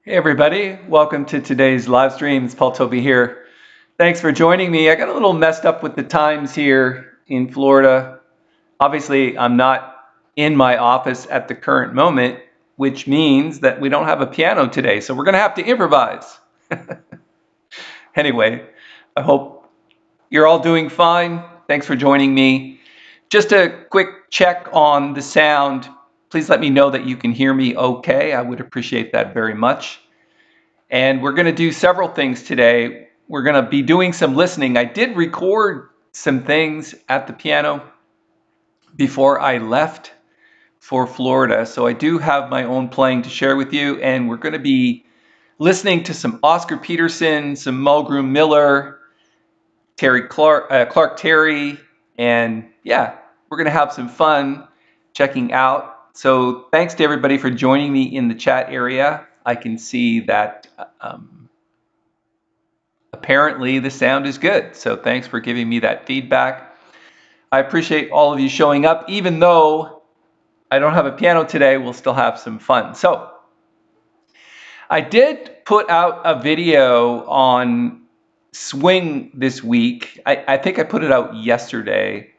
Hey everybody, welcome to today's live stream. It's Tobey here. Thanks for joining me. I got a little messed up with the times here in Florida. Obviously, I'm not in my office at the current moment, which means that we don't have a piano today, so we're going to have to improvise. Anyway, I hope you're all doing fine. Thanks for joining me. Just a quick check on the sound. Please let me know that you can hear me okay. I would appreciate that very much. And we're going to do several things today. We're going to be doing some listening. I did record some things at the piano before I left for Florida. So I do have my own playing to share with you. And we're going to be listening to some Oscar Peterson, some Mulgrew Miller, Clark Terry. And yeah, we're going to have some fun checking out. So thanks to everybody for joining me in the chat area. I can see that apparently the sound is good. So thanks for giving me that feedback. I appreciate all of you showing up. Even though I don't have a piano today, we'll still have some fun. So I did put out a video on swing this week. I think I put it out yesterday.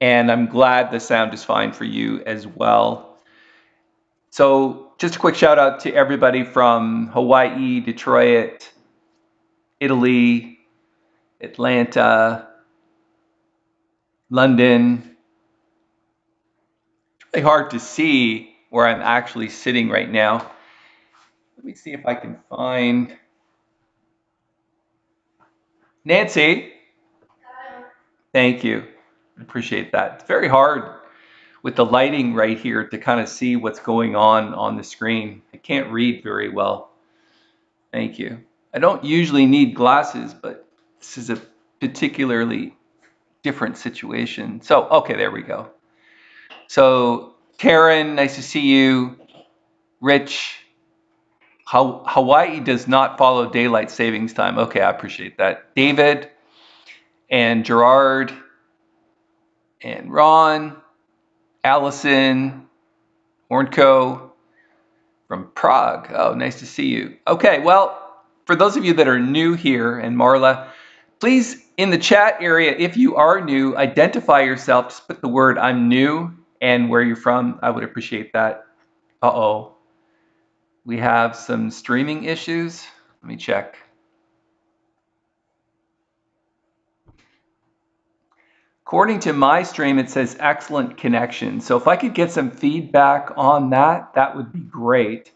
And I'm glad the sound is fine for you as well. So just a quick shout out to everybody from Hawaii, Detroit, Italy, Atlanta, London. It's really hard to see where I'm actually sitting right now. Let me see if I can find Nancy. Thank you. I appreciate that. It's very hard with the lighting right here to kind of see what's going on the screen. I can't read very well. Thank you. I don't usually need glasses, but this is a particularly different situation. So, okay, there we go. So, Karen, nice to see you. Rich, Hawaii does not follow daylight savings time. Okay, I appreciate that. David and Gerard and Ron, Allison, Ornco from Prague. Oh, nice to see you. Okay, well, for those of you that are new here, and Marla, please in the chat area, if you are new, identify yourself. Just put the word I'm new and where you're from. I would appreciate that. Uh-oh. We have some streaming issues. Let me check. According to my stream, it says excellent connection. So if I could get some feedback on that, that would be great.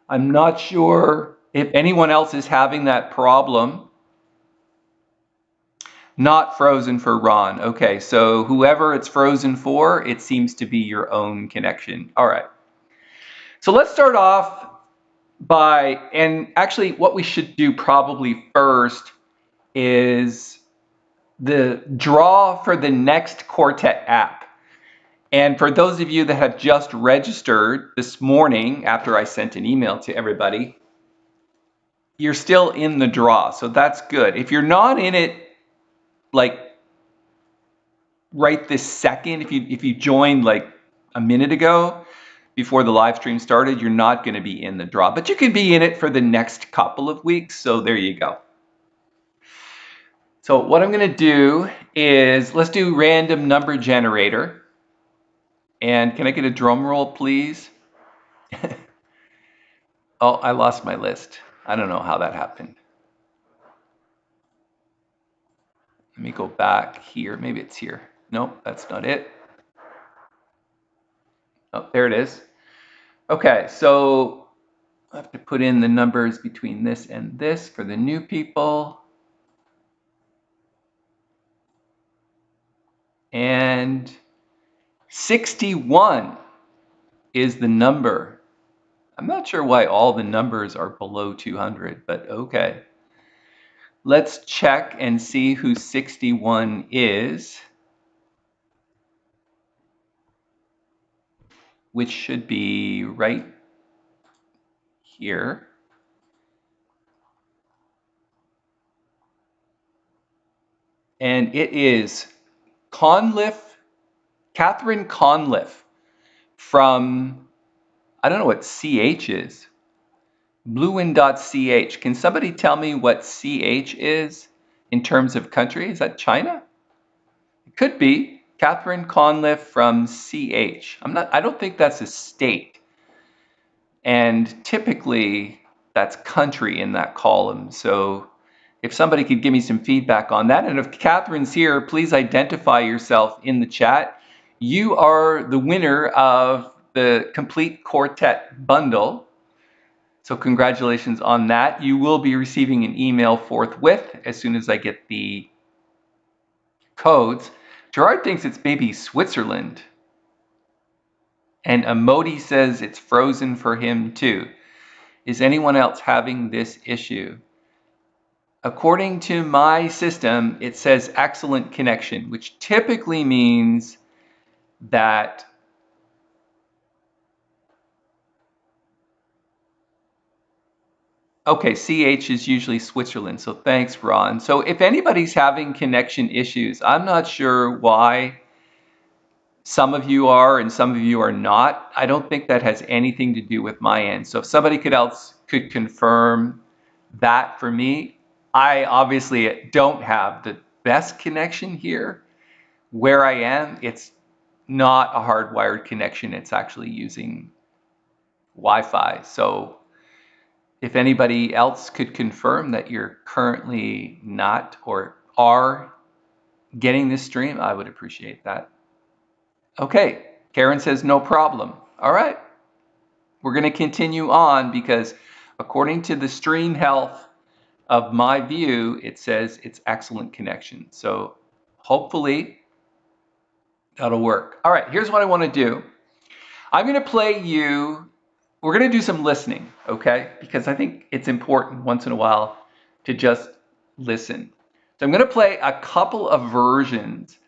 I'm not sure if anyone else is having that problem. Not frozen for Ron. Okay, so whoever it's frozen for, it seems to be your own connection. All right. So let's start off and actually what we should do probably first is the draw for the next Quartet app. And for those of you that have just registered this morning after I sent an email to everybody, you're still in the draw. So that's good. If you're not in it, like right this second, if you joined like a minute ago before the live stream started, you're not going to be in the draw. But you can be in it for the next couple of weeks. So there you go. So what I'm going to do is let's do random number generator. And can I get a drum roll, please? Oh, I lost my list. I don't know how that happened. Let me go back here. Maybe it's here. Nope, that's not it. Oh, there it is. Okay, so I have to put in the numbers between this and this for the new people. And 61 is the number. I'm not sure why all the numbers are below 200, but okay. Let's check and see who 61 is, which should be right here. And it is Catherine Conliffe from I don't know what CH is. Bluewin.ch. Can somebody tell me what CH is in terms of country? Is that China? It could be. Catherine Conliffe from CH. I don't think that's a state. And typically that's country in that column. So if somebody could give me some feedback on that, and if Catherine's here, please identify yourself in the chat. You are the winner of the complete quartet bundle. So congratulations on that. You will be receiving an email forthwith as soon as I get the codes. Gerard thinks it's maybe Switzerland. And Emoti says it's frozen for him too. Is anyone else having this issue? According to my system, it says excellent connection, which typically means that okay, CH is usually Switzerland, so thanks, Ron. So if anybody's having connection issues, I'm not sure why some of you are and some of you are not. I don't think that has anything to do with my end. So if somebody else could confirm that for me. I obviously don't have the best connection here. Where I am, it's not a hardwired connection. It's actually using Wi-Fi. So if anybody else could confirm that you're currently not or are getting this stream, I would appreciate that. Okay, Karen says no problem. All right, we're going to continue on because according to the stream health of my view, it says it's excellent connection. So hopefully that'll work. All right, here's what I want to do. I'm going to play you, we're going to do some listening, okay? Because I think it's important once in a while to just listen. So I'm going to play a couple of versions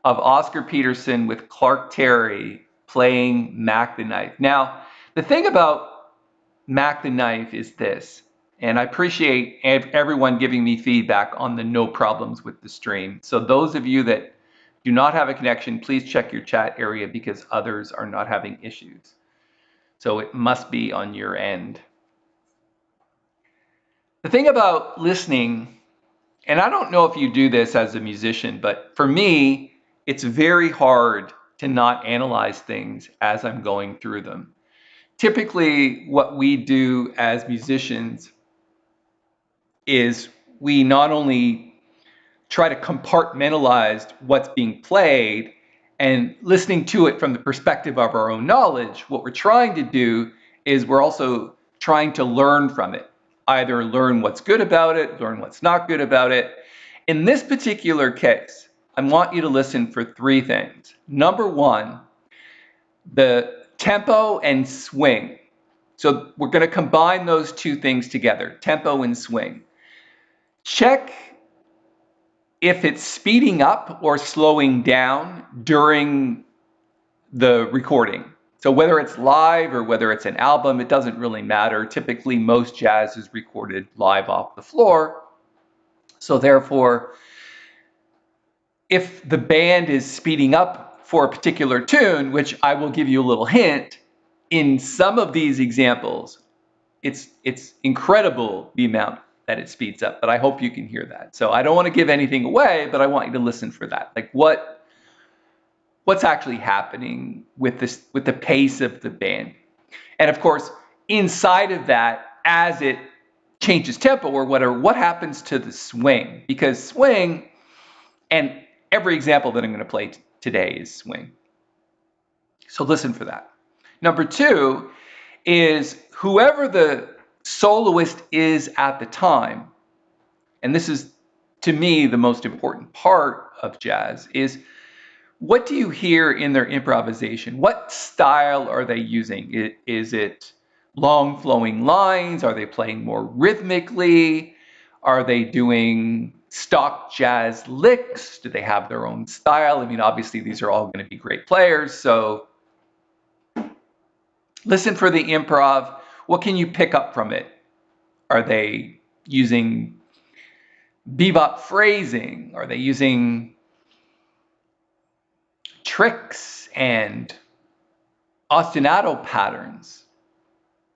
of Oscar Peterson with Clark Terry playing Mack the Knife. Now, the thing about Mack the Knife is this, and I appreciate everyone giving me feedback on the no problems with the stream. So those of you that do not have a connection, please check your chat area because others are not having issues. So it must be on your end. The thing about listening, and I don't know if you do this as a musician, but for me, it's very hard to not analyze things as I'm going through them. Typically, what we do as musicians is we not only try to compartmentalize what's being played and listening to it from the perspective of our own knowledge, what we're trying to do is we're also trying to learn from it. Either learn what's good about it, learn what's not good about it. In this particular case, I want you to listen for three things. Number one, the tempo and swing. So we're going to combine those two things together, tempo and swing. Check if it's speeding up or slowing down during the recording. So whether it's live or whether it's an album, it doesn't really matter. Typically, most jazz is recorded live off the floor. So therefore, if the band is speeding up for a particular tune, which I will give you a little hint, in some of these examples, it's incredible the amount that it speeds up, but I hope you can hear that. So I don't want to give anything away, but I want you to listen for that. Like what's actually happening with this, with the pace of the band. And of course, inside of that, as it changes tempo or whatever, what happens to the swing? Because swing, and every example that I'm going to play today is swing. So listen for that. Number two is whoever the soloist is at the time, and this is to me the most important part of jazz, is what do you hear in their improvisation? What style are they using? Is it long flowing lines? Are they playing more rhythmically? Are they doing stock jazz licks? Do they have their own style? I mean, obviously these are all going to be great players, so listen for the improv. What can you pick up from it? Are they using bebop phrasing? Are they using tricks and ostinato patterns?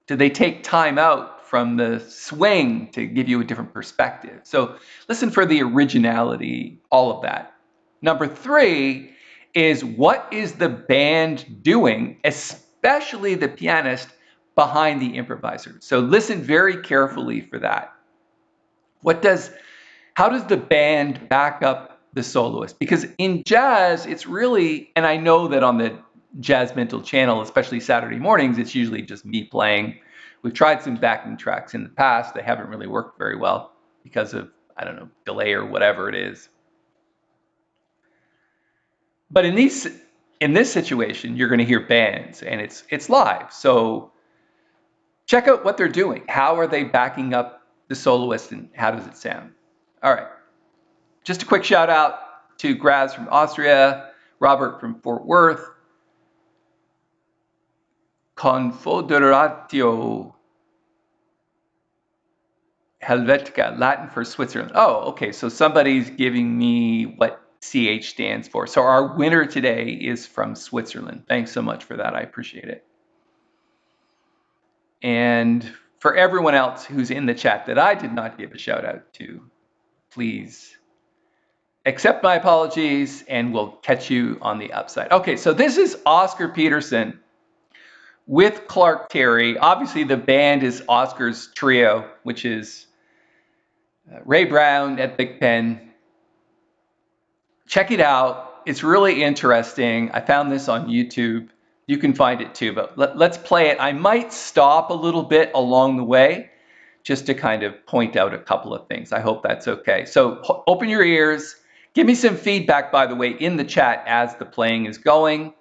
Do they take time out from the swing to give you a different perspective? So listen for the originality, all of that. Number three is, what is the band doing, especially the pianist behind the improviser? So listen very carefully for that. How does the band back up the soloist? Because in jazz, it's really, and I know that on the Jazzmentl channel, especially Saturday mornings, it's usually just me playing. We've tried some backing tracks in the past. They haven't really worked very well because of, I don't know, delay or whatever it is. But in this situation, you're going to hear bands, and it's live. So check out what they're doing. How are they backing up the soloist, and how does it sound? All right. Just a quick shout out to Graz from Austria, Robert from Fort Worth, Confederatio Helvetica, Latin for Switzerland. Oh, okay, so somebody's giving me what CH stands for. So our winner today is from Switzerland. Thanks so much for that. I appreciate it. And for everyone else who's in the chat that I did not give a shout out to, please accept my apologies, and we'll catch you on the upside. Okay, so this is Oscar Peterson with Clark Terry. Obviously, the band is Oscar's trio, which is Ray Brown at Big Pen. Check it out. It's really interesting. I found this on YouTube. You can find it too, but let's play it. I might stop a little bit along the way just to kind of point out a couple of things. I hope that's okay. So open your ears. Give me some feedback, by the way, in the chat as the playing is going,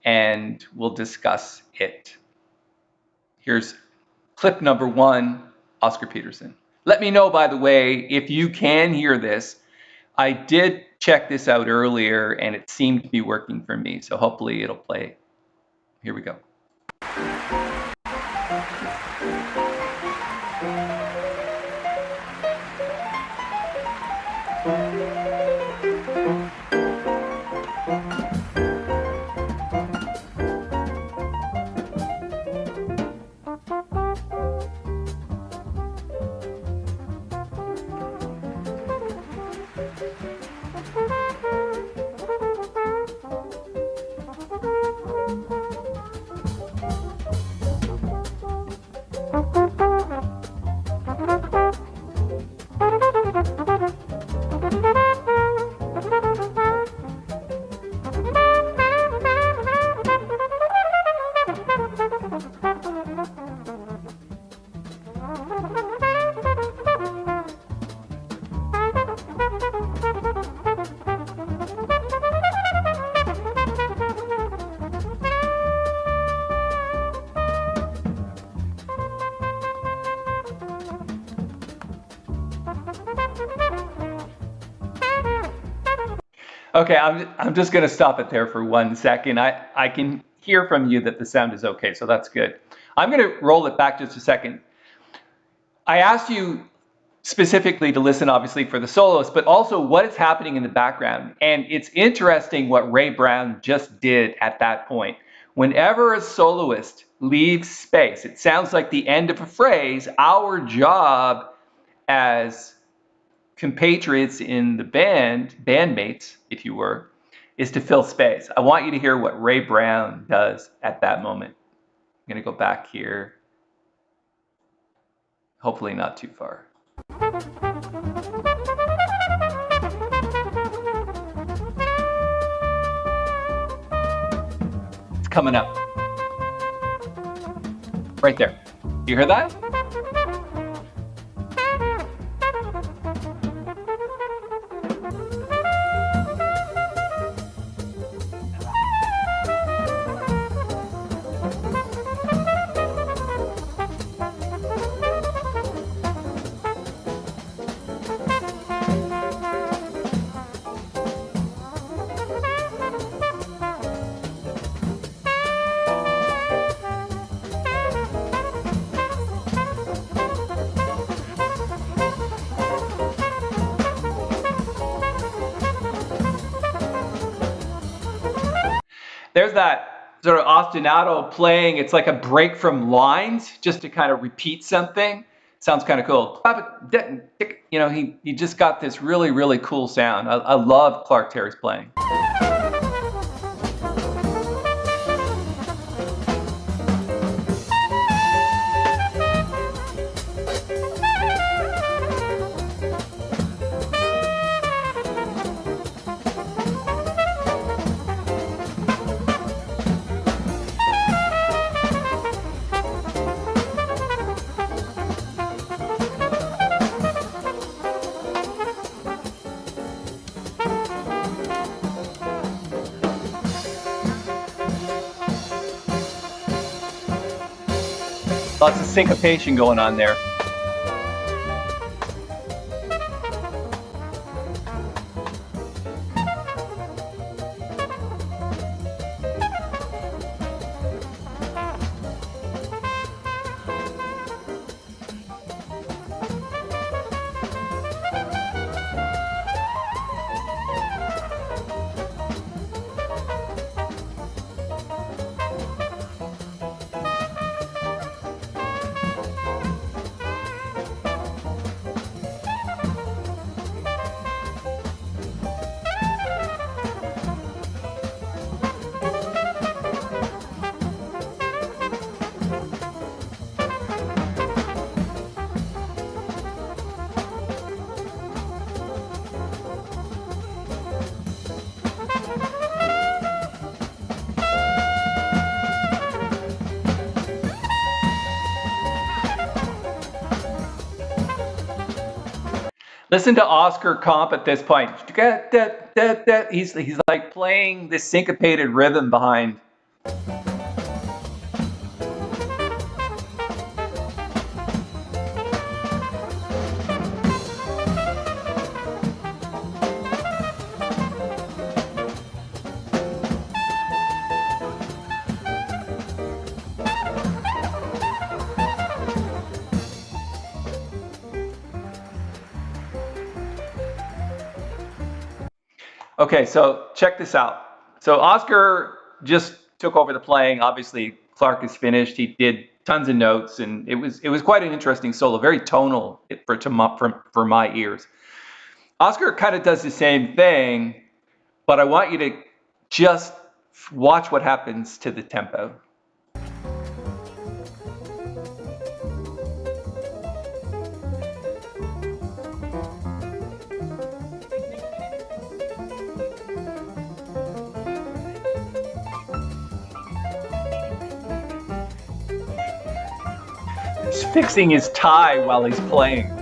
and we'll discuss it. Here's clip number one, Oscar Peterson. Let me know, by the way, if you can hear this. I did check this out earlier, and it seemed to be working for me, so hopefully it'll play. Here we go. Okay, I'm just going to stop it there for 1 second. I can hear from you that the sound is okay, so that's good. I'm going to roll it back just a second. I asked you specifically to listen, obviously, for the soloist, but also what is happening in the background. And it's interesting what Ray Brown just did at that point. Whenever a soloist leaves space, it sounds like the end of a phrase. Our job as compatriots in the band, bandmates, if you were, is to fill space. I want you to hear what Ray Brown does at that moment. I'm going to go back here. Hopefully not too far. It's coming up. Right there. You hear that? There's that. sort of ostinato playing. It's like a break from lines just to kind of repeat something. Sounds kind of cool. You know, he just got this really, really cool sound. I love Clark Terry's playing. Lots of syncopation going on there. Listen to Oscar comp at this point. He's like playing this syncopated rhythm behind. Okay, so check this out. So Oscar just took over the playing. Obviously, Clark is finished. He did tons of notes, and it was quite an interesting solo, very tonal for my ears. Oscar kind of does the same thing, but I want you to just watch what happens to the tempo. He's fixing his tie while he's playing.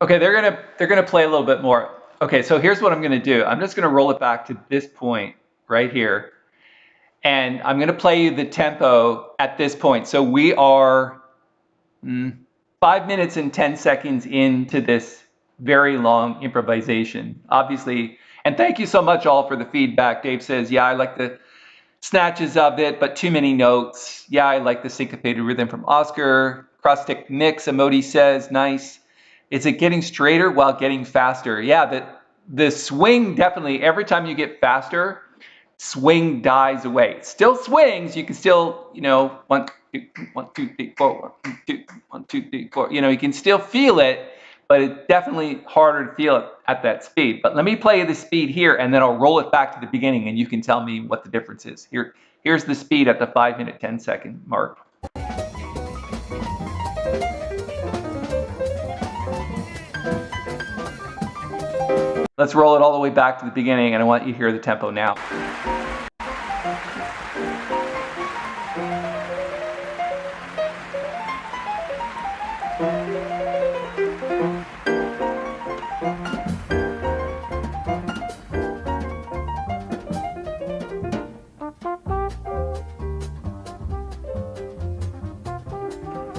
Okay, they're gonna play a little bit more. Okay, so here's what I'm gonna do. I'm just gonna roll it back to this point right here, and I'm gonna play you the tempo at this point. So we are 5 minutes and 10 seconds into this very long improvisation, obviously. And thank you so much all for the feedback. Dave says, yeah, I like the snatches of it, but too many notes. Yeah, I like the syncopated rhythm from Oscar. Cross-stick mix, Emoti says, nice. Is it getting straighter while getting faster? Yeah, the swing definitely, every time you get faster, swing dies away. It still swings, you can still, you know, 1, 2, 1, 2, 3, 4, 1, 2, 1, 2, 3, 4. You know, you can still feel it, but it's definitely harder to feel it at that speed. But let me play you the speed here, and then I'll roll it back to the beginning, and you can tell me what the difference is. Here's the speed at the 5-minute, 10-second mark. Let's roll it all the way back to the beginning, and I want you to hear the tempo now.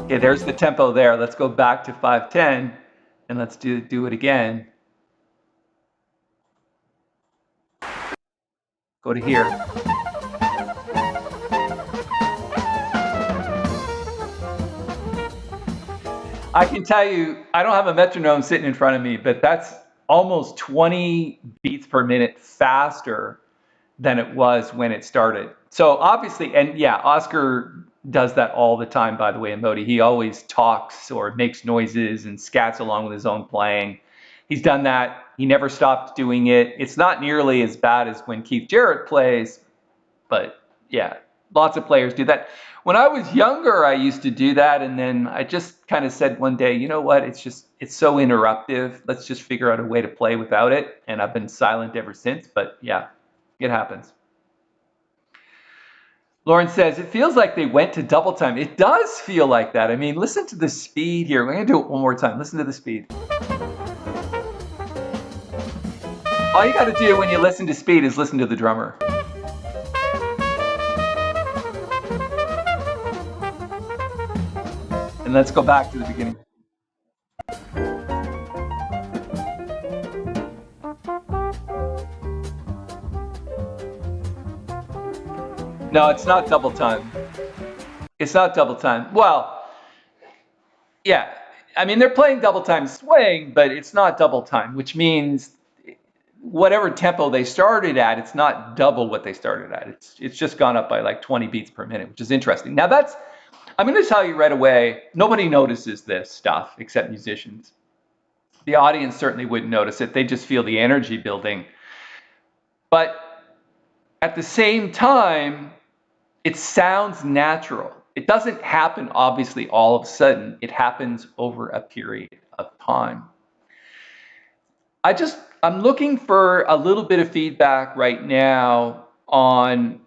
Okay, there's the tempo there. Let's go back to 5/10 and let's do it again. Go to here. I can tell you, I don't have a metronome sitting in front of me, but that's almost 20 beats per minute faster than it was when it started. So obviously, and yeah, Oscar does that all the time, by the way, in Modi. He always talks or makes noises and scats along with his own playing. He's done that. He never stopped doing it. It's not nearly as bad as when Keith Jarrett plays, but yeah, lots of players do that. When I was younger, I used to do that, and then I just kind of said one day, you know what, it's so interruptive. Let's just figure out a way to play without it, and I've been silent ever since, but yeah, it happens. Lauren says, it feels like they went to double time. It does feel like that. I mean, listen to the speed here. We're going to do it one more time. Listen to the speed. All you got to do when you listen to speed is listen to the drummer. And let's go back to the beginning. No, it's not double time. It's not double time. Well, yeah. I mean, they're playing double time swing, but it's not double time, which means whatever tempo they started at, it's not double what they started at. It's just gone up by like 20 beats per minute, which is interesting. Now I'm going to tell you right away, nobody notices this stuff except musicians. The audience certainly wouldn't notice it. They just feel the energy building. But at the same time, it sounds natural. It doesn't happen, obviously, all of a sudden. It happens over a period of time. I'm looking for a little bit of feedback right now on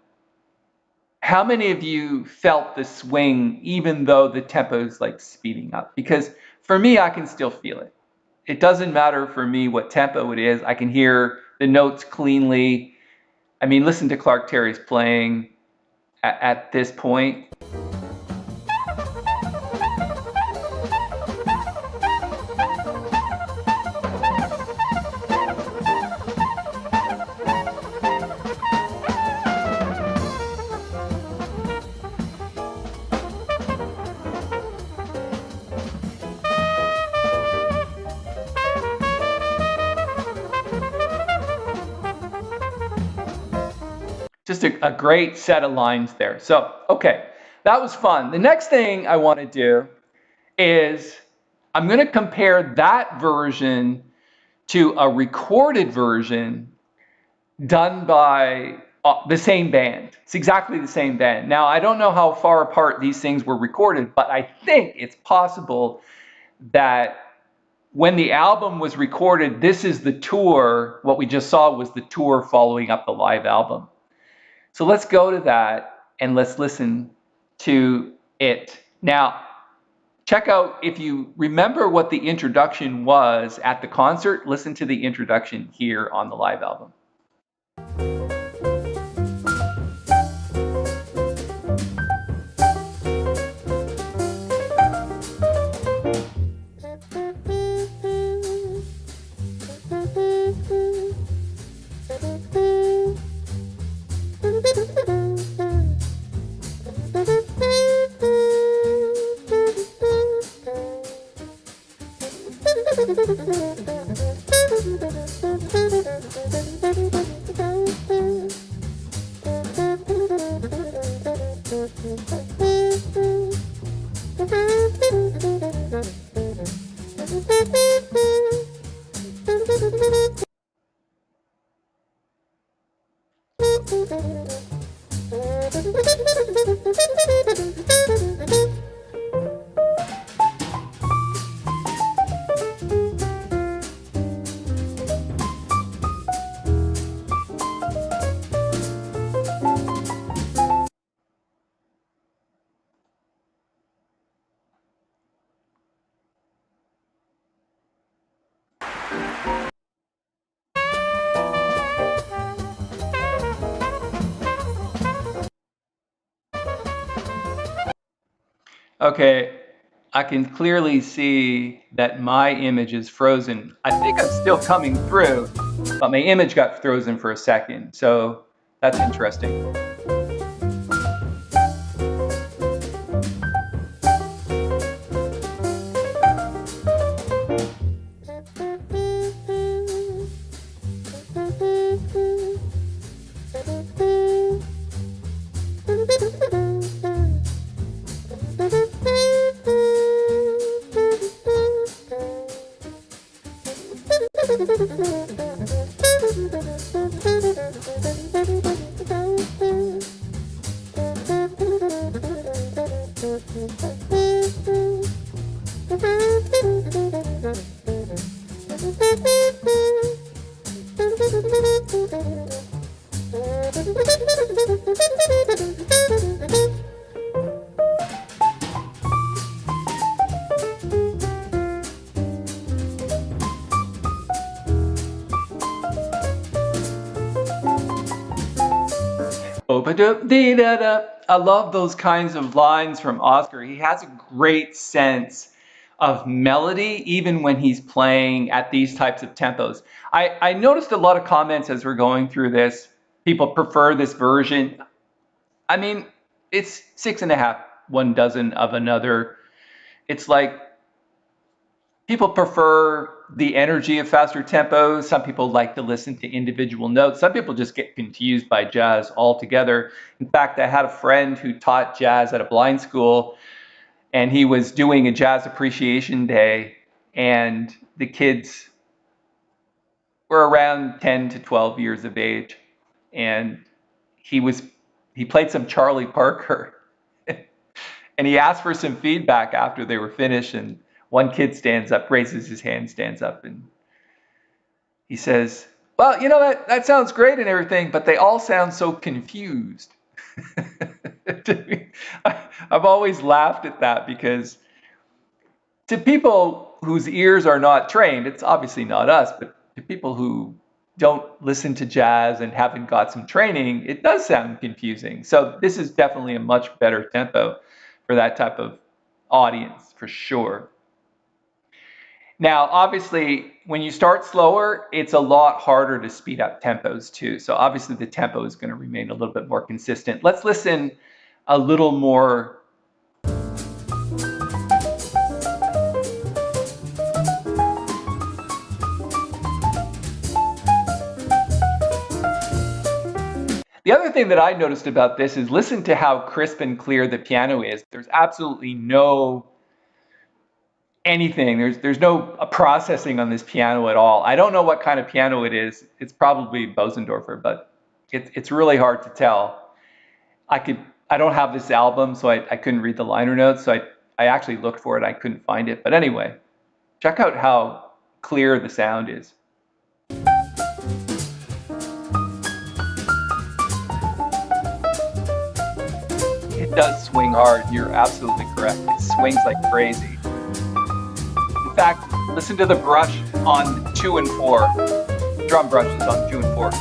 how many of you felt the swing even though the tempo is like speeding up. Because for me, I can still feel it. It doesn't matter for me what tempo it is. I can hear the notes cleanly. I mean, listen to Clark Terry's playing at this point. Just a great set of lines there. So, okay, that was fun. The next thing I want to do is I'm going to compare that version to a recorded version done by the same band. It's exactly the same band. Now, I don't know how far apart these things were recorded, but I think it's possible that when the album was recorded, this is the tour. What we just saw was the tour following up the live album. So let's go to that and let's listen to it. Now, check out, if you remember what the introduction was at the concert, listen to the introduction here on the live album. Okay, I can clearly see that my image is frozen. I think I'm still coming through, but my image got frozen for a second. So that's interesting. Opa-doop-dee-da-da. I love those kinds of lines from Oscar. He has a great sense of melody, even when he's playing at these types of tempos. I noticed a lot of comments as we're going through this. People prefer this version. I mean, it's six and a half, one dozen of another. It's like people prefer the energy of faster tempos. Some people like to listen to individual notes. Some people just get confused by jazz altogether. In fact, I had a friend who taught jazz at a blind school, and he was doing a jazz appreciation day, and the kids were around 10 to 12 years of age, and he was he played some Charlie Parker. And he asked for some feedback after they were finished, and one kid stands up, raises his hand, stands up, and he says, "Well, you know, that sounds great and everything, but they all sound so confused." I've always laughed at that because to people whose ears are not trained, it's obviously not us, but to people who don't listen to jazz and haven't got some training, it does sound confusing. So this is definitely a much better tempo for that type of audience, for sure. Now, obviously, when you start slower, it's a lot harder to speed up tempos too. So obviously the tempo is going to remain a little bit more consistent. Let's listen a little more. The other thing that I noticed about this is listen to how crisp and clear the piano is. There's absolutely no anything. There's no processing on this piano at all. I don't know what kind of piano it is. It's probably Bosendorfer, but it's really hard to tell. I don't have this album, so I couldn't read the liner notes. So I actually looked for it. I couldn't find it. But anyway, check out how clear the sound is. It does swing hard. You're absolutely correct. It swings like crazy. In fact, listen to the brush on 2 and 4. Drum brushes on 2 and 4.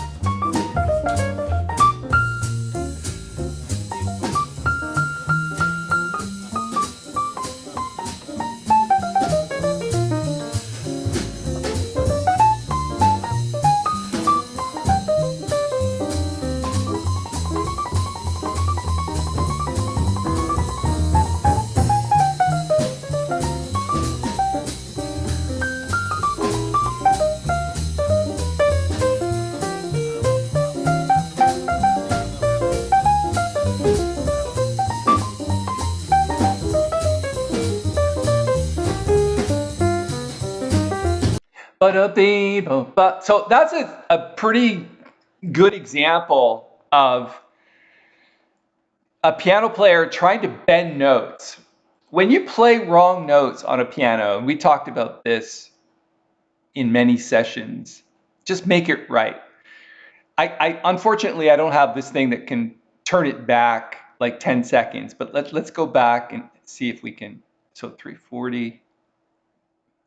So that's a pretty good example of a piano player trying to bend notes. When you play wrong notes on a piano, and we talked about this in many sessions, just make it right. I unfortunately I don't have this thing that can turn it back like 10 seconds, but let's go back and see if we can. So 340,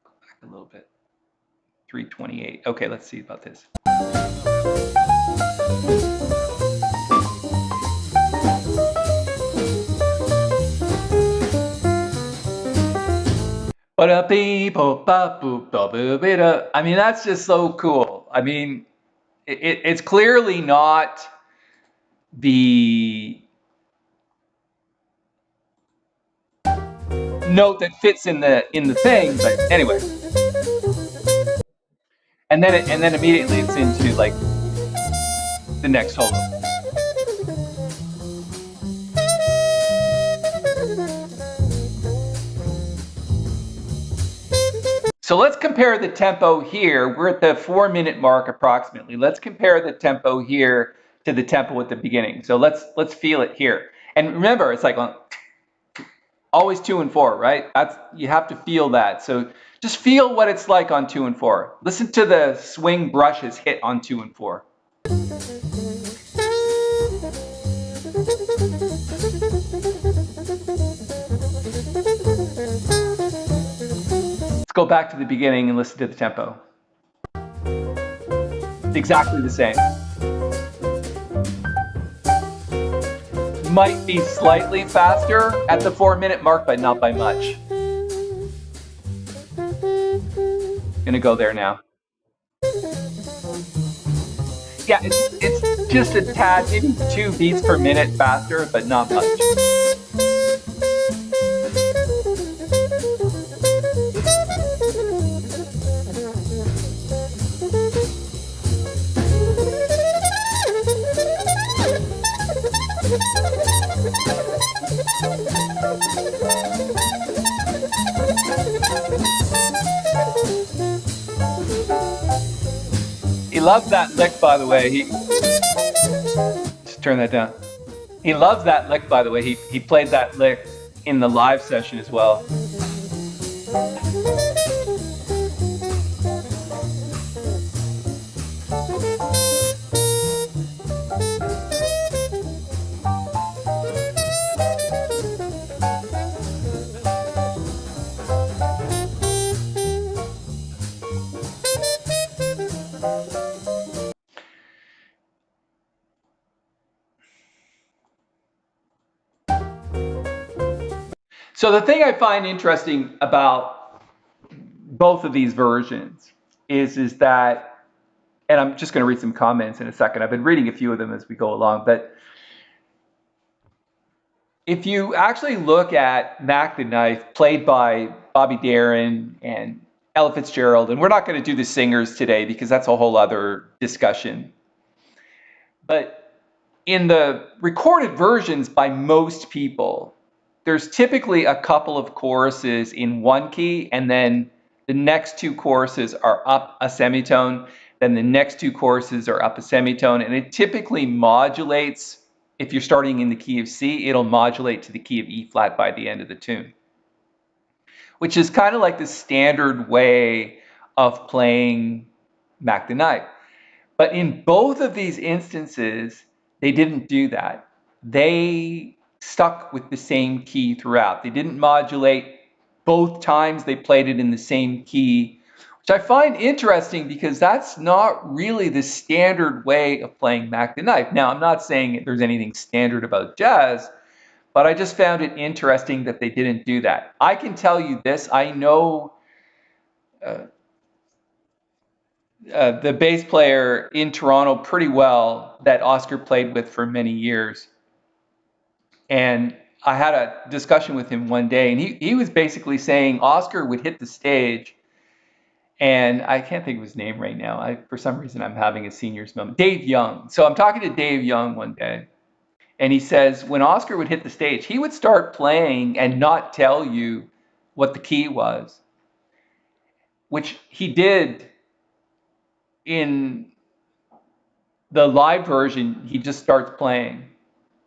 back a little bit. 328. Okay, let's see about this. I mean, that's just so cool. I mean, it's clearly not the note that fits in the thing, but anyway. And then immediately it's into like the next solo. So let's compare the tempo here. We're at the 4-minute mark approximately. Let's compare the tempo here to the tempo at the beginning. So let's feel it here. And remember, it's like always 2 and 4, right? That's, you have to feel that. So just feel what it's like on 2 and 4. Listen to the swing brushes hit on 2 and 4. Let's go back to the beginning and listen to the tempo. It's exactly the same. Might be slightly faster at the 4-minute mark, but not by much. Gonna go there now. Yeah, it's just a tad, maybe 2 beats per minute faster, but not much. He loves that lick, by the way. Just turn that down. He loves that lick, by the way. He played that lick in the live session as well. So the thing I find interesting about both of these versions is that, and I'm just going to read some comments in a second. I've been reading a few of them as we go along, but if you actually look at Mack the Knife, played by Bobby Darin and Ella Fitzgerald, and we're not going to do the singers today because that's a whole other discussion. But in the recorded versions by most people, there's typically a couple of choruses in one key, and then the next 2 choruses are up a semitone, then the next 2 choruses are up a semitone, and it typically modulates. If you're starting in the key of C, it'll modulate to the key of E flat by the end of the tune, which is kind of like the standard way of playing Mack the Knife. But in both of these instances, they didn't do that. They stuck with the same key throughout. They didn't modulate both times they played it in the same key, which I find interesting because that's not really the standard way of playing Mack the Knife. Now, I'm not saying there's anything standard about jazz, but I just found it interesting that they didn't do that. I can tell you this, I know the bass player in Toronto pretty well that Oscar played with for many years. And I had a discussion with him one day, and he was basically saying Oscar would hit the stage, and I can't think of his name right now. For some reason, I'm having a senior's moment. Dave Young. So I'm talking to Dave Young one day, and he says when Oscar would hit the stage, he would start playing and not tell you what the key was, which he did in the live version. He just starts playing,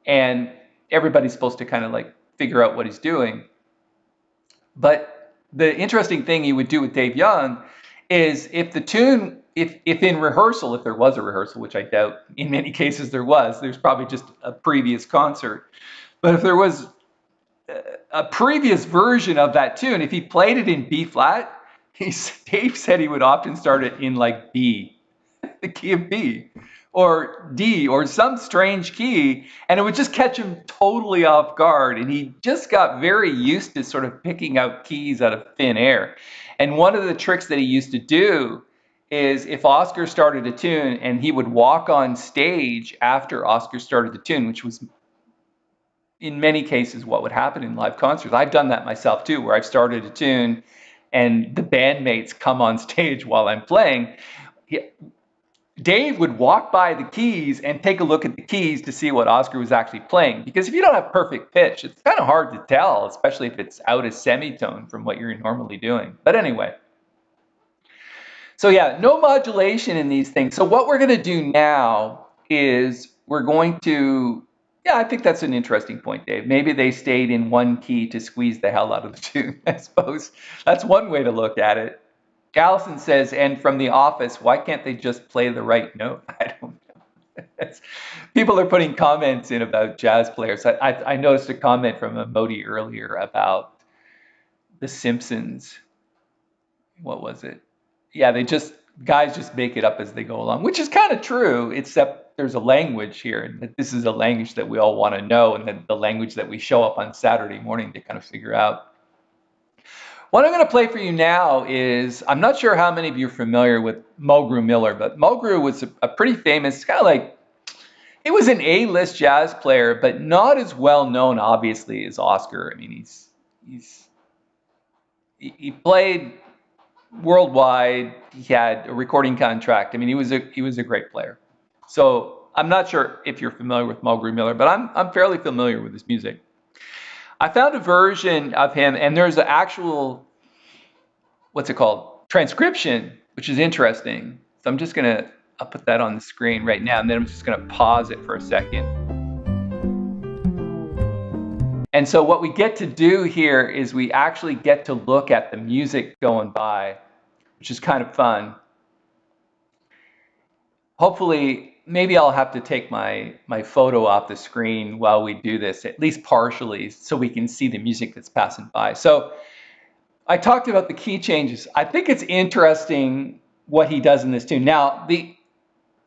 and everybody's supposed to kind of like figure out what he's doing. But the interesting thing he would do with Dave Young is if the tune, if in rehearsal, if there was a rehearsal, which I doubt in many cases there's probably just a previous concert. But if there was a previous version of that tune, if he played it in B flat, Dave said he would often start it in like B, the key of B, or D or some strange key, and it would just catch him totally off guard. And he just got very used to sort of picking out keys out of thin air. And one of the tricks that he used to do is if Oscar started a tune, and he would walk on stage after Oscar started the tune, which was in many cases what would happen in live concerts. I've done that myself too, where I've started a tune and the bandmates come on stage while I'm playing. Dave would walk by the keys and take a look at the keys to see what Oscar was actually playing. Because if you don't have perfect pitch, it's kind of hard to tell, especially if it's out a semitone from what you're normally doing. But anyway, so yeah, no modulation in these things. So what we're going to do now is we're going to, yeah, I think that's an interesting point, Dave. Maybe they stayed in one key to squeeze the hell out of the tune, I suppose. That's one way to look at it. Allison says, and from The Office, why can't they just play the right note? I don't know. People are putting comments in about jazz players. I noticed a comment from Modi earlier about The Simpsons. What was it? Yeah, guys just make it up as they go along, which is kind of true, except there's a language here, and that this is a language that we all want to know, and that the language that we show up on Saturday morning to kind of figure out. What I'm going to play for you now is, I'm not sure how many of you are familiar with Mulgrew Miller, but Mulgrew was a pretty famous, kind of like, he was an A-list jazz player, but not as well known, obviously, as Oscar. I mean, he played worldwide. He had a recording contract. I mean, he was a great player. So I'm not sure if you're familiar with Mulgrew Miller, but I'm fairly familiar with his music. I found a version of him, and there's an actual, what's it called, transcription, which is interesting. So I'll put that on the screen right now, and then I'm just gonna pause it for a second. And so what we get to do here is we actually get to look at the music going by, which is kind of fun. Hopefully, maybe I'll have to take my photo off the screen while we do this, at least partially, so we can see the music that's passing by. So I talked about the key changes. I think it's interesting what he does in this tune. Now,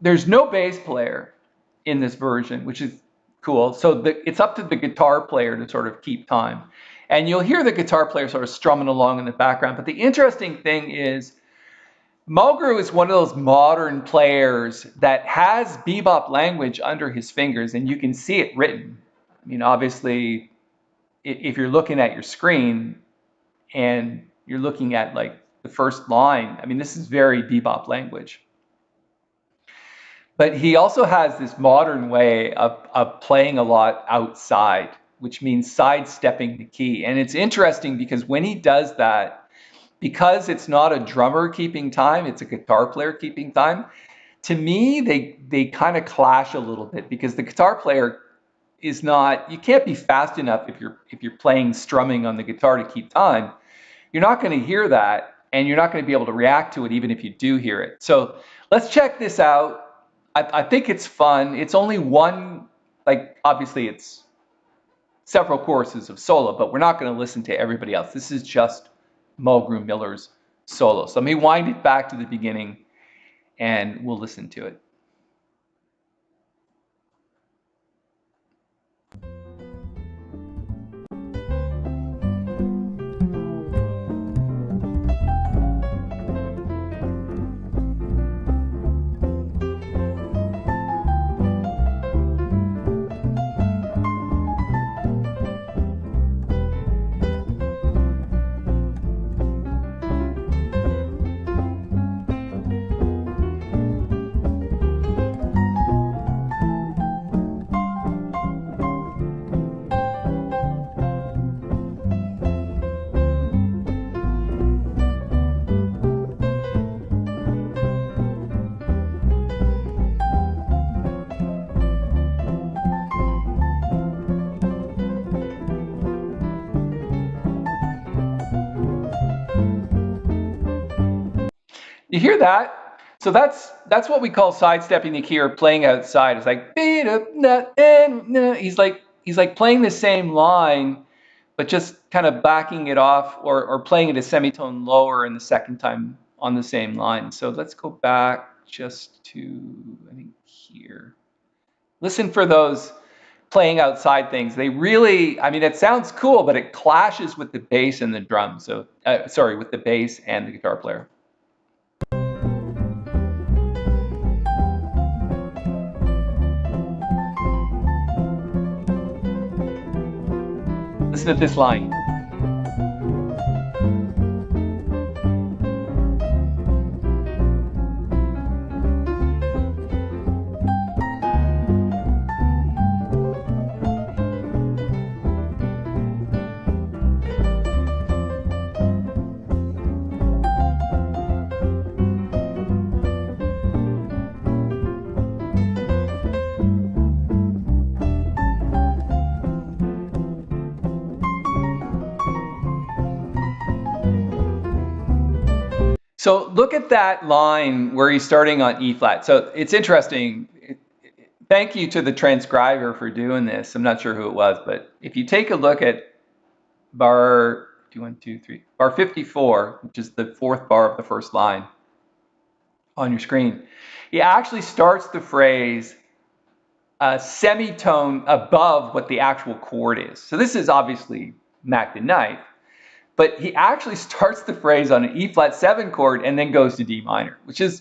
there's no bass player in this version, which is cool. So it's up to the guitar player to sort of keep time. And you'll hear the guitar player sort of strumming along in the background. But the interesting thing is, Mulgrew is one of those modern players that has bebop language under his fingers, and you can see it written. I mean, obviously, if you're looking at your screen and you're looking at like the first line, I mean, this is very bebop language. But he also has this modern way of playing a lot outside, which means sidestepping the key. And it's interesting because when he does that, because it's not a drummer keeping time, it's a guitar player keeping time, to me, they kind of clash a little bit, because the guitar player is not, you can't be fast enough if you're playing strumming on the guitar to keep time. You're not going to hear that, and you're not going to be able to react to it even if you do hear it. So let's check this out. I think it's fun. It's only one, like, obviously it's several choruses of solo, but we're not going to listen to everybody else. This is just Mulgrew Miller's solo. So let me wind it back to the beginning, and we'll listen to it. You hear that? So that's what we call sidestepping the key, or playing outside. It's like he's like playing the same line, but just kind of backing it off, or playing it a semitone lower in the second time on the same line. So let's go back just to, I think, here. Listen for those playing outside things. They really, I mean, it sounds cool, but it clashes with the bass and the drum. So, sorry, with the bass and the guitar player. Listen to this line. So look at that line where he's starting on E flat. So it's interesting. Thank you to the transcriber for doing this. I'm not sure who it was, but if you take a look at bar 54, which is the fourth bar of the first line on your screen, he actually starts the phrase a semitone above what the actual chord is. So this is obviously Mack the Knife. But he actually starts the phrase on an E flat 7 chord and then goes to D minor, which is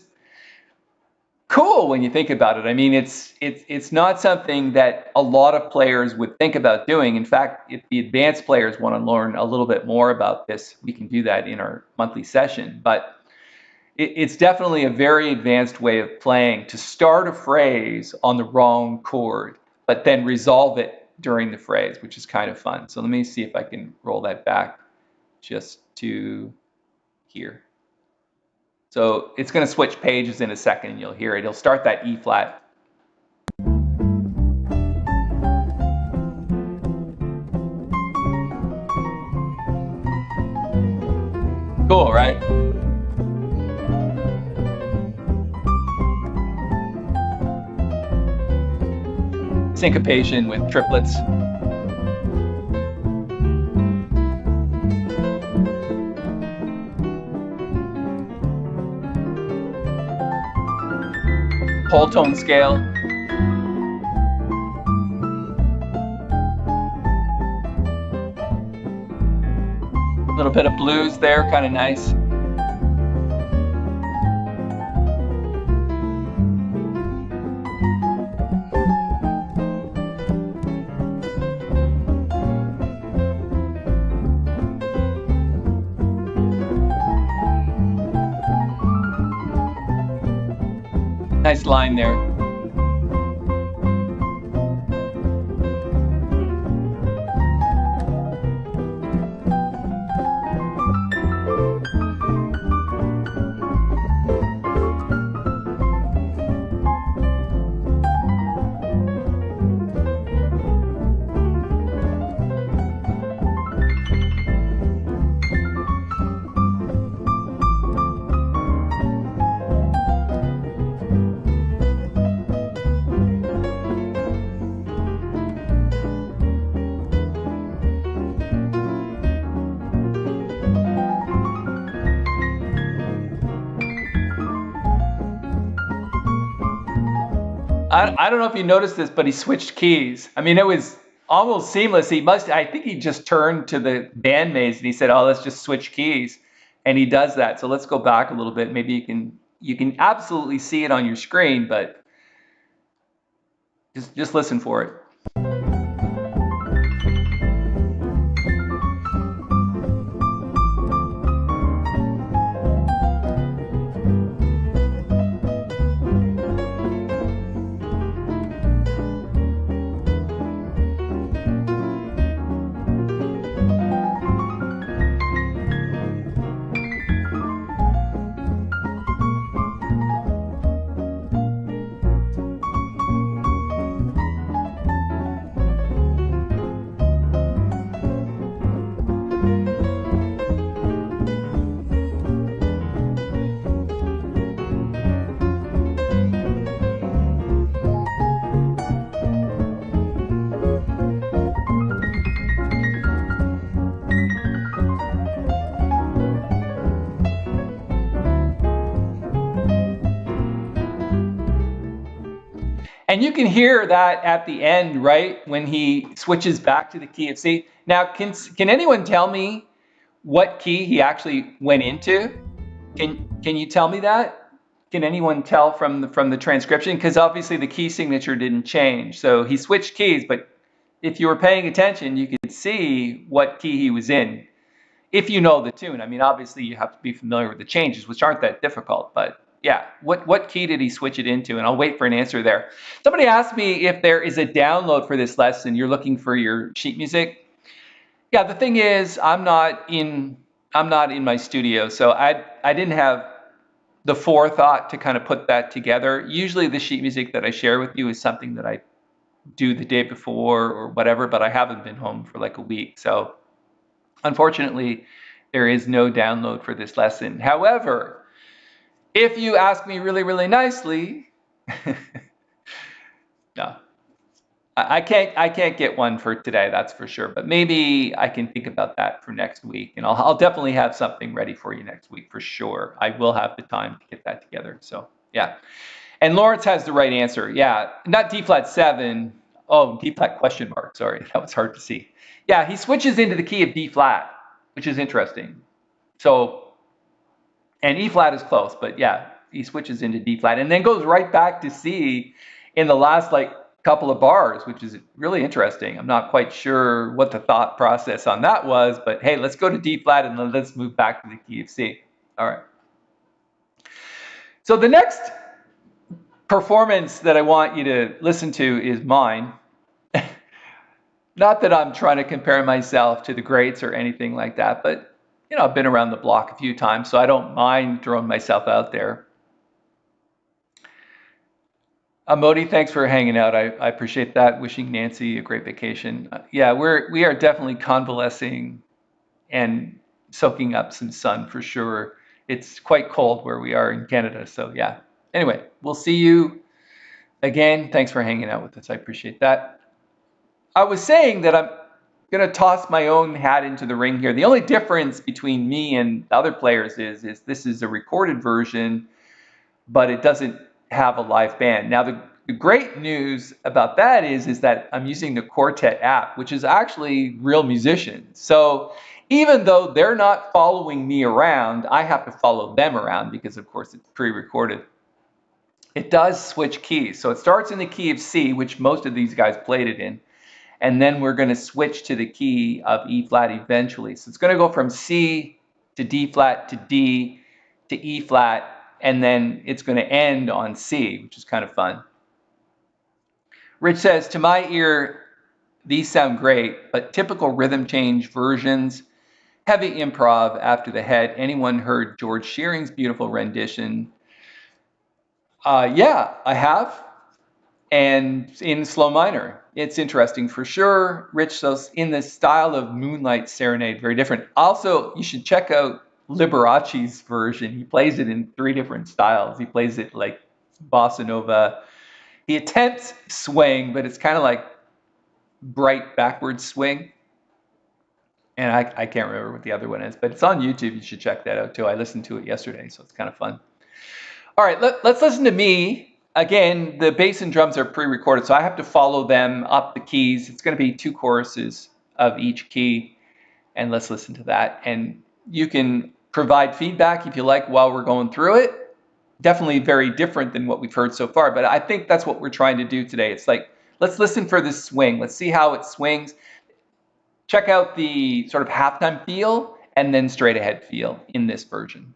cool when you think about it. I mean, it's not something that a lot of players would think about doing. In fact, if the advanced players want to learn a little bit more about this, we can do that in our monthly session. But it's definitely a very advanced way of playing, to start a phrase on the wrong chord, but then resolve it during the phrase, which is kind of fun. So let me see if I can roll that back just to here. So it's going to switch pages in a second and you'll hear it. He'll start that E flat. Cool, right? Syncopation with triplets. Whole tone scale. A little bit of blues there, kind of nice. Nice line there. I don't know if you noticed this, but he switched keys. I mean, it was almost seamless. I think he just turned to the bandmates and he said, oh, let's just switch keys. And he does that. So let's go back a little bit. Maybe you can absolutely see it on your screen, but just listen for it. And you can hear that at the end, right? When he switches back to the key of C. Now, can anyone tell me what key he actually went into? Can you tell me that? Can anyone tell from the transcription? Because obviously the key signature didn't change. So he switched keys, but if you were paying attention, you could see what key he was in. If you know the tune. I mean, obviously you have to be familiar with the changes, which aren't that difficult, but yeah, what key did he switch it into? And I'll wait for an answer there. Somebody asked me if there is a download for this lesson. You're looking for your sheet music. Yeah, the thing is, I'm not in my studio, so I didn't have the forethought to kind of put that together. Usually the sheet music that I share with you is something that I do the day before or whatever, but I haven't been home for like a week. So unfortunately, there is no download for this lesson. However, if you ask me really, really nicely, no, I can't get one for today, that's for sure. But maybe I can think about that for next week, and I'll definitely have something ready for you next week for sure. I will have the time to get that together. So yeah. And Lawrence has the right answer. Yeah, not D flat 7. Oh, D flat question mark. Sorry, that was hard to see. Yeah, he switches into the key of D flat, which is interesting. So, and E flat is close, but yeah, he switches into D flat and then goes right back to C in the last like couple of bars, which is really interesting. I'm not quite sure what the thought process on that was, but hey, let's go to D flat and then let's move back to the key of C. All right. So the next performance that I want you to listen to is mine. Not that I'm trying to compare myself to the greats or anything like that, but you know, I've been around the block a few times, so I don't mind throwing myself out there. Modi, thanks for hanging out. I appreciate that. Wishing Nancy a great vacation. Yeah, we are definitely convalescing and soaking up some sun for sure. It's quite cold where we are in Canada, so yeah. Anyway, we'll see you again. Thanks for hanging out with us. I appreciate that. I was saying that I'm going to toss my own hat into the ring here. The only difference between me and the other players is this is a recorded version, but it doesn't have a live band. Now, the great news about that is that I'm using the Quartet app, which is actually real musicians. So even though they're not following me around, I have to follow them around because, of course, it's pre-recorded. It does switch keys. So it starts in the key of C, which most of these guys played it in. And then we're going to switch to the key of E flat eventually. So it's going to go from C to D flat to D to E flat, and then it's going to end on C, which is kind of fun. Rich says, to my ear, these sound great, but typical rhythm change versions, heavy improv after the head. Anyone heard George Shearing's beautiful rendition? Yeah, I have. And in slow minor. It's interesting for sure. Rich, so in the style of Moonlight Serenade, very different. Also, you should check out Liberace's version. He plays it in 3 different styles. He plays it like bossa nova. He attempts swing, but it's kind of like bright backwards swing. And I can't remember what the other one is, but it's on YouTube. You should check that out too. I listened to it yesterday, so it's kind of fun. All right, let's listen to me. Again, the bass and drums are pre-recorded, so I have to follow them up the keys. It's going to be 2 choruses of each key, and let's listen to that. And you can provide feedback if you like while we're going through it. Definitely very different than what we've heard so far, but I think that's what we're trying to do today. It's like, let's listen for this swing. Let's see how it swings. Check out the sort of halftime feel and then straight ahead feel in this version.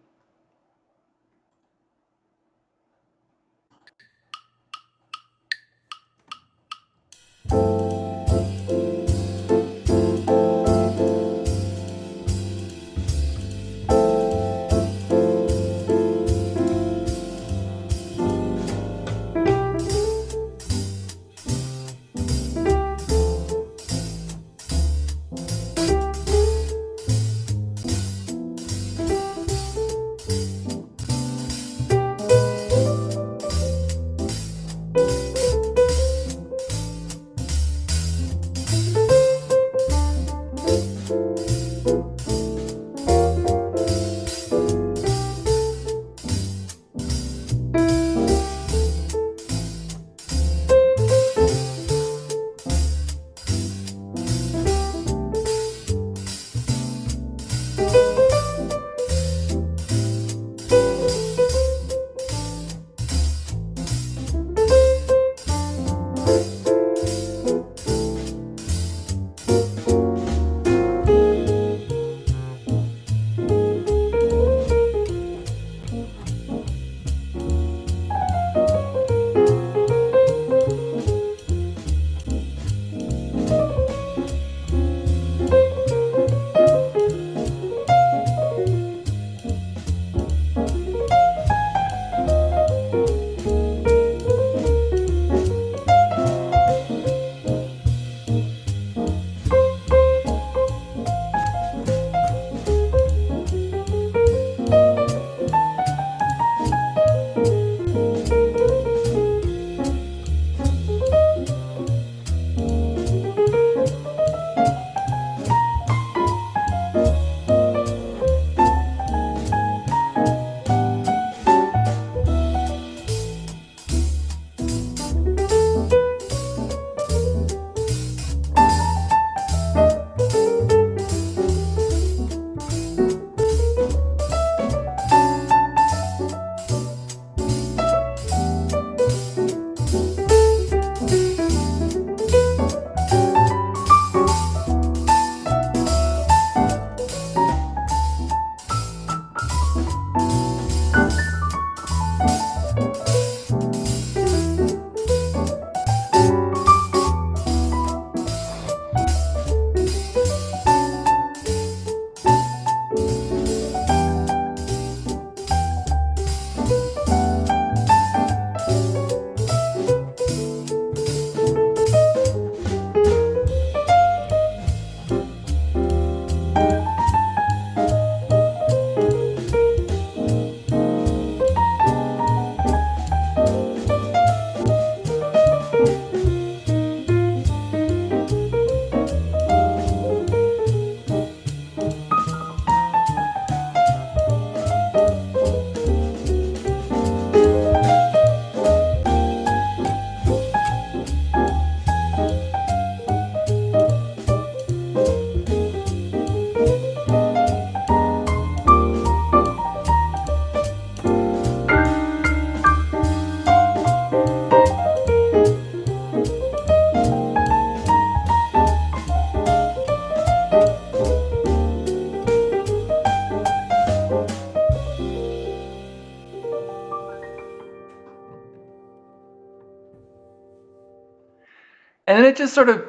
then it just sort of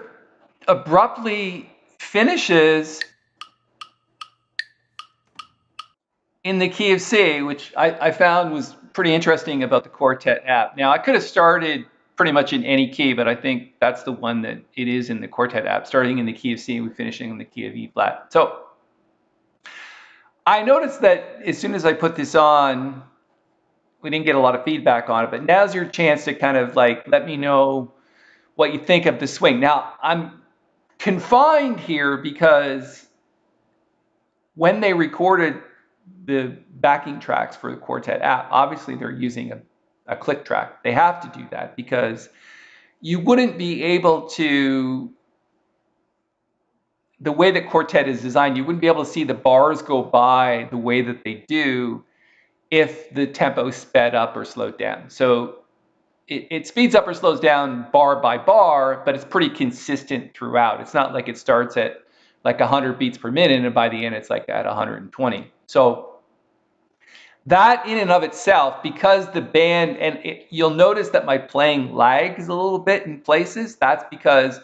abruptly finishes in the key of C, which I found was pretty interesting about the quartet app. Now, I could have started pretty much in any key, but I think that's the one that it is in the quartet app, starting in the key of C and finishing in the key of E flat. So I noticed that as soon as I put this on, we didn't get a lot of feedback on it, but now's your chance to kind of like let me know what you think of the swing. Now, I'm confined here because when they recorded the backing tracks for the quartet app, obviously they're using a click track. They have to do that because you wouldn't be able to, the way that quartet is designed, you wouldn't be able to see the bars go by the way that they do if the tempo sped up or slowed down. So it speeds up or slows down bar by bar, but it's pretty consistent throughout. It's not like it starts at like 100 beats per minute and by the end it's like at 120. So that in and of itself, because the band, and you'll notice that my playing lags a little bit in places, that's because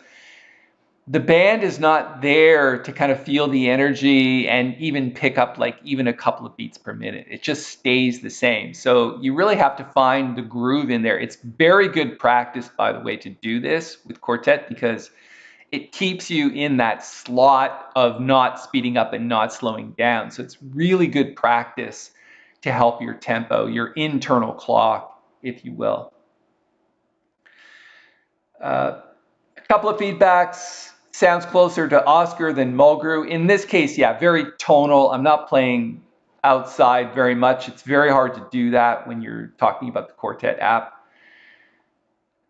the band is not there to kind of feel the energy and even pick up like even a couple of beats per minute. It just stays the same. So you really have to find the groove in there. It's very good practice, by the way, to do this with quartet because it keeps you in that slot of not speeding up and not slowing down. So it's really good practice to help your tempo, your internal clock, if you will. A couple of feedbacks. Sounds closer to Oscar than Mulgrew. In this case, yeah, very tonal. I'm not playing outside very much. It's very hard to do that when you're talking about the quartet app.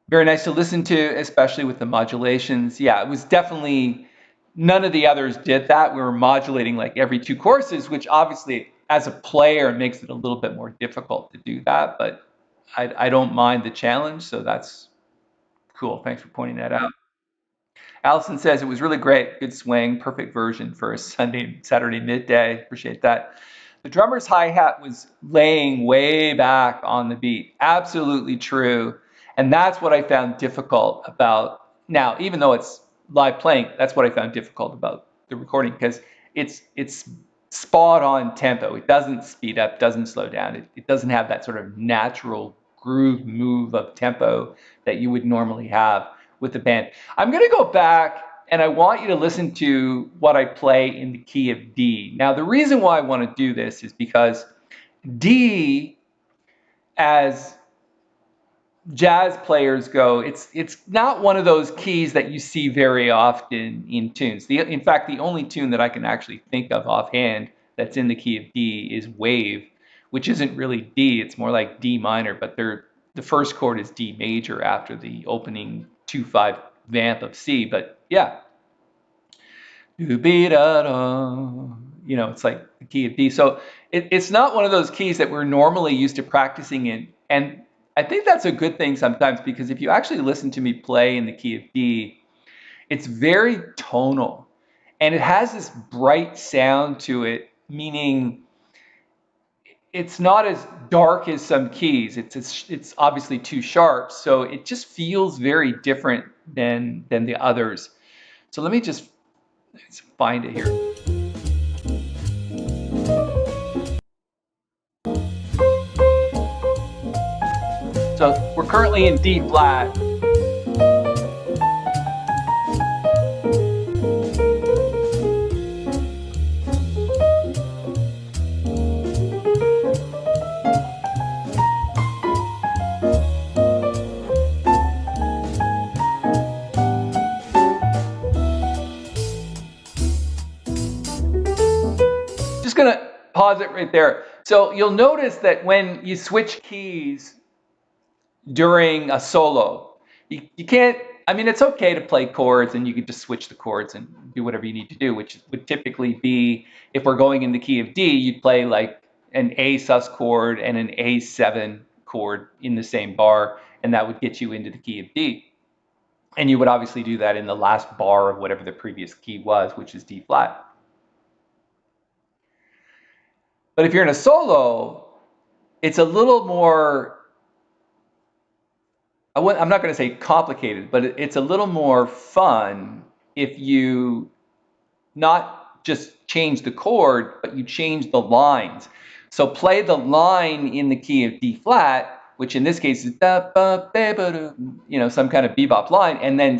Very nice to listen to, especially with the modulations. Yeah, it was definitely, none of the others did that. We were modulating like every two courses, which obviously as a player makes it a little bit more difficult to do that, but I don't mind the challenge, so that's cool. Thanks for pointing that out. Allison says it was really great. Good swing. Perfect version for a Saturday midday. Appreciate that. The drummer's hi-hat was laying way back on the beat. Absolutely true. And that's what I found difficult about now, even though it's live playing, that's what I found difficult about the recording because it's spot on tempo. It doesn't speed up, doesn't slow down. It doesn't have that sort of natural groove move of tempo that you would normally have with the band. I'm going to go back and I want you to listen to what I play in the key of D. Now, the reason why I want to do this is because D, as jazz players go, it's not one of those keys that you see very often in tunes. In fact, the only tune that I can actually think of offhand that's in the key of D is Wave, which isn't really D. It's more like D minor, but the first chord is D major after the opening 2/5 vamp of C. But yeah, it's like the key of D. So it's not one of those keys that we're normally used to practicing in. And I think that's a good thing sometimes because if you actually listen to me play in the key of D, it's very tonal and it has this bright sound to it, meaning it's not as dark as some keys. It's obviously too sharp, so it just feels very different than the others. So let's find it here. So we're currently in D flat. Just gonna pause it right there. So you'll notice that when you switch keys during a solo, you can't, I mean, it's okay to play chords and you can just switch the chords and do whatever you need to do, which would typically be, if we're going in the key of D, you'd play like an A sus chord and an A7 chord in the same bar, and that would get you into the key of D. And you would obviously do that in the last bar of whatever the previous key was, which is D flat. But if you're in a solo, it's a little more I'm not going to say complicated, but it's a little more fun if you not just change the chord, but you change the lines. So play the line in the key of D flat, which in this case is da, ba, ba, ba, da, some kind of bebop line, and then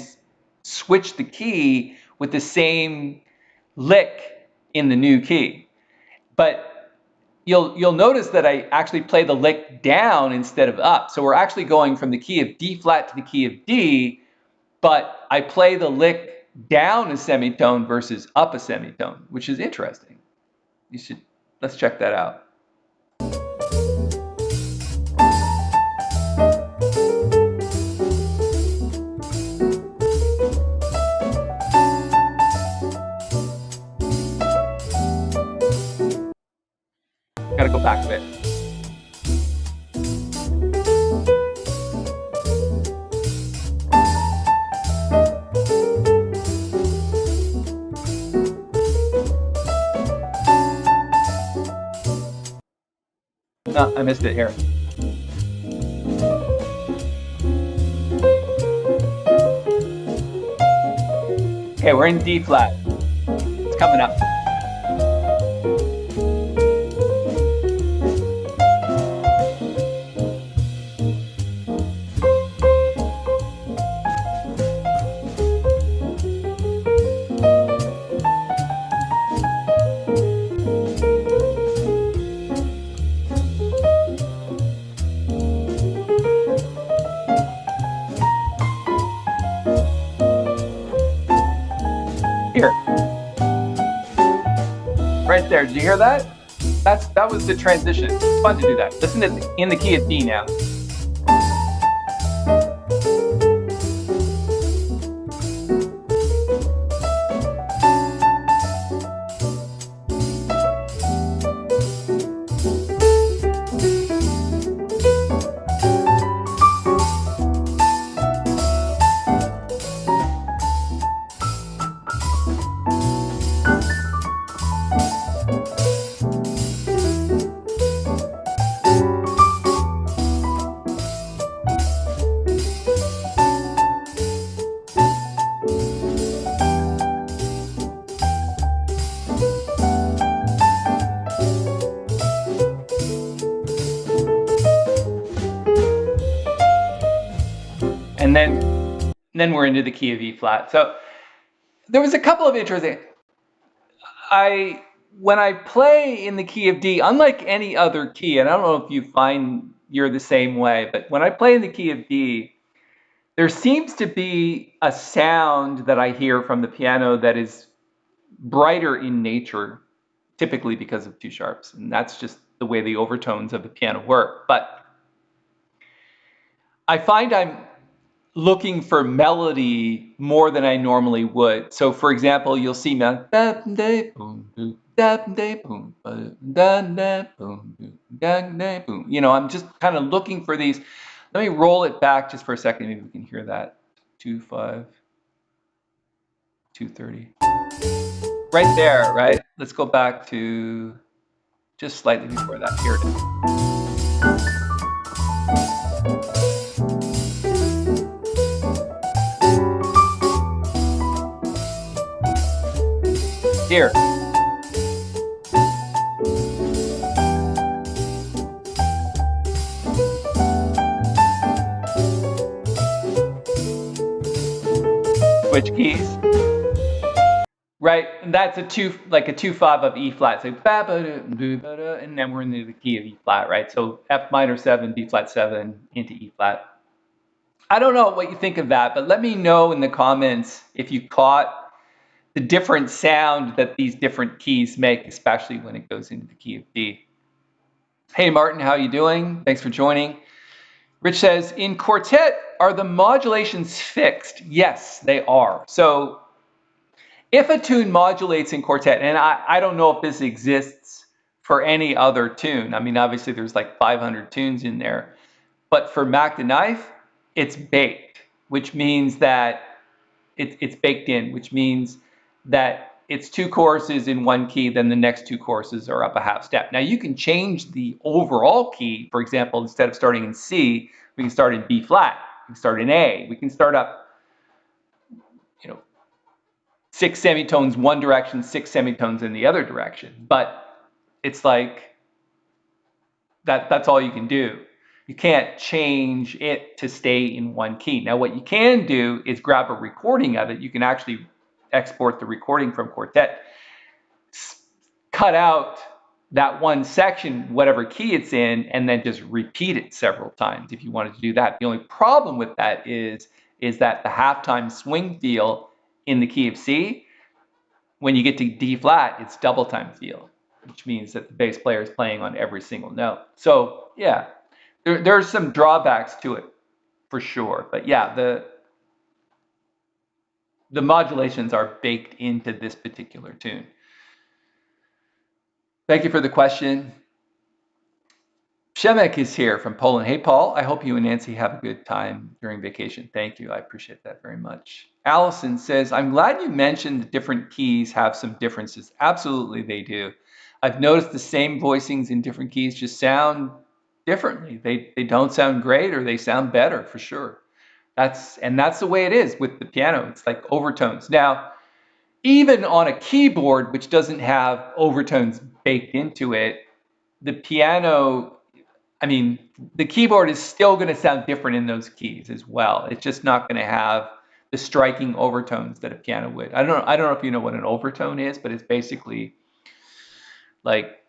switch the key with the same lick in the new key. But you'll notice that I actually play the lick down instead of up. So we're actually going from the key of D flat to the key of D, but I play the lick down a semitone versus up a semitone, which is interesting. Let's check that out. Gotta go back a bit. No, I missed it here. Okay, we're in D flat. It's coming up. Here. Right there. Did you hear that? That was the transition. It's fun to do that. Listen to in the key of D now. And then we're into the key of E flat. So there was a couple of interesting. When I play in the key of D, unlike any other key, and I don't know if you find you're the same way, but when I play in the key of D, there seems to be a sound that I hear from the piano that is brighter in nature, typically because of two sharps, and that's just the way the overtones of the piano work. But I find I'm looking for melody more than I normally would. So for example, you'll see me, I'm just kind of looking for these. Let me roll it back just for a second. Maybe we can hear that. 2-5, 230. Right there, right? Let's go back to just slightly before that. Here it is. Here. Switch keys. Right, and that's a 2-5 of E flat. So and then we're into the key of E flat, right? So F minor 7, B flat 7 into E flat. I don't know what you think of that, but let me know in the comments if you caught the different sound that these different keys make, especially when it goes into the key of D. Hey Martin, how you doing? Thanks for joining. Rich says, in quartet, are the modulations fixed? Yes, they are. So if a tune modulates in quartet, and I don't know if this exists for any other tune. I mean, obviously there's like 500 tunes in there, but for Mack the Knife, it's baked, which means that it's baked in, which means that it's 2 choruses in one key, then the next 2 choruses are up a half step. Now you can change the overall key. For example, instead of starting in C, we can start in B flat. We can start in A. We can start up, 6 semitones one direction, 6 semitones in the other direction. But it's like that's all you can do. You can't change it to stay in one key. Now, what you can do is grab a recording of it. You can actually export the recording from Quartet, cut out that one section, whatever key it's in, and then just repeat it several times if you wanted to do that. The only problem with that is that the halftime swing feel in the key of C, when you get to D flat, it's double time feel, which means that the bass player is playing on every single note. So yeah, there's some drawbacks to it for sure. But yeah, the modulations are baked into this particular tune. Thank you for the question. Shemek is here from Poland. Hey, Paul, I hope you and Nancy have a good time during vacation. Thank you. I appreciate that very much. Allison says, I'm glad you mentioned the different keys have some differences. Absolutely, they do. I've noticed the same voicings in different keys just sound differently. They don't sound great, or they sound better for sure. That's the way it is with the piano. It's like overtones. Now, even on a keyboard which doesn't have overtones baked into it, the piano, the keyboard is still going to sound different in those keys as well. It's just not going to have the striking overtones that a piano would. I don't know if you know what an overtone is, but it's basically like,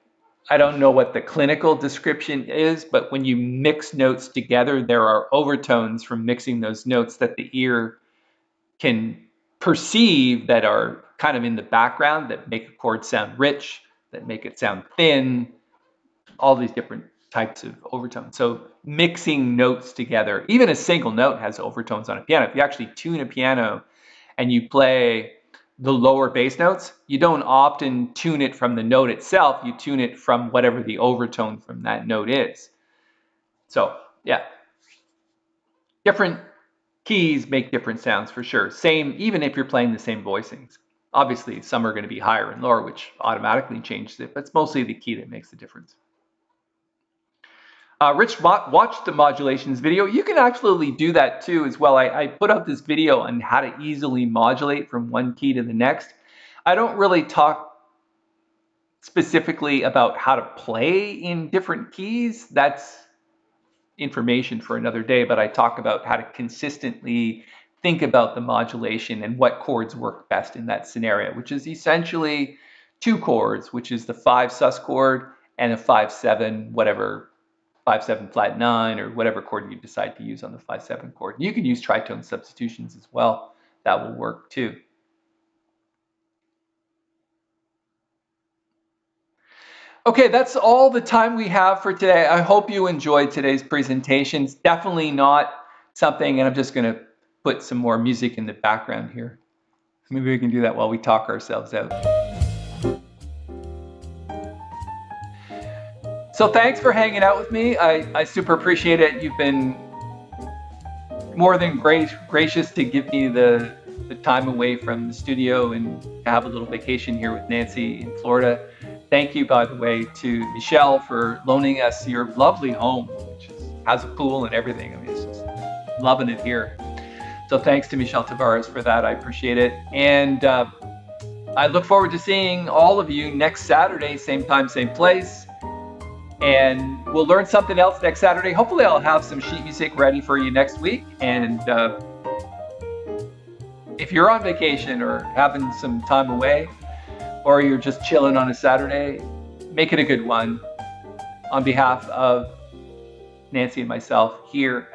I don't know what the clinical description is, but when you mix notes together, there are overtones from mixing those notes that the ear can perceive that are kind of in the background, that make a chord sound rich, that make it sound thin, all these different types of overtones. So mixing notes together, even a single note has overtones on a piano. If you actually tune a piano and you play the lower bass notes, you don't often tune it from the note itself, you tune it from whatever the overtone from that note is. So yeah, different keys make different sounds for sure. Same, even if you're playing the same voicings. Obviously, some are going to be higher and lower, which automatically changes it, but it's mostly the key that makes the difference. Rich watched the modulations video. You can actually do that too as well. I put out this video on how to easily modulate from one key to the next. I don't really talk specifically about how to play in different keys. That's information for another day, but I talk about how to consistently think about the modulation and what chords work best in that scenario, which is essentially 2 chords, which is the 5 sus chord and a 5-7, whatever, 5-7 flat 9, or whatever chord you decide to use on the 5-7 chord. You can use tritone substitutions as well. That will work too. Okay, that's all the time we have for today. I hope you enjoyed today's presentation. It's definitely not something, and I'm just going to put some more music in the background here. Maybe we can do that while we talk ourselves out. So thanks for hanging out with me. I super appreciate it. You've been more than gracious to give me the time away from the studio and to have a little vacation here with Nancy in Florida. Thank you, by the way, to Michelle for loaning us your lovely home, which has a pool and everything. It's just loving it here. So thanks to Michelle Tavares for that. I appreciate it. And I look forward to seeing all of you next Saturday, same time, same place. And we'll learn something else next Saturday. Hopefully I'll have some sheet music ready for you next week. And if you're on vacation or having some time away, or you're just chilling on a Saturday, make it a good one. On behalf of Nancy and myself here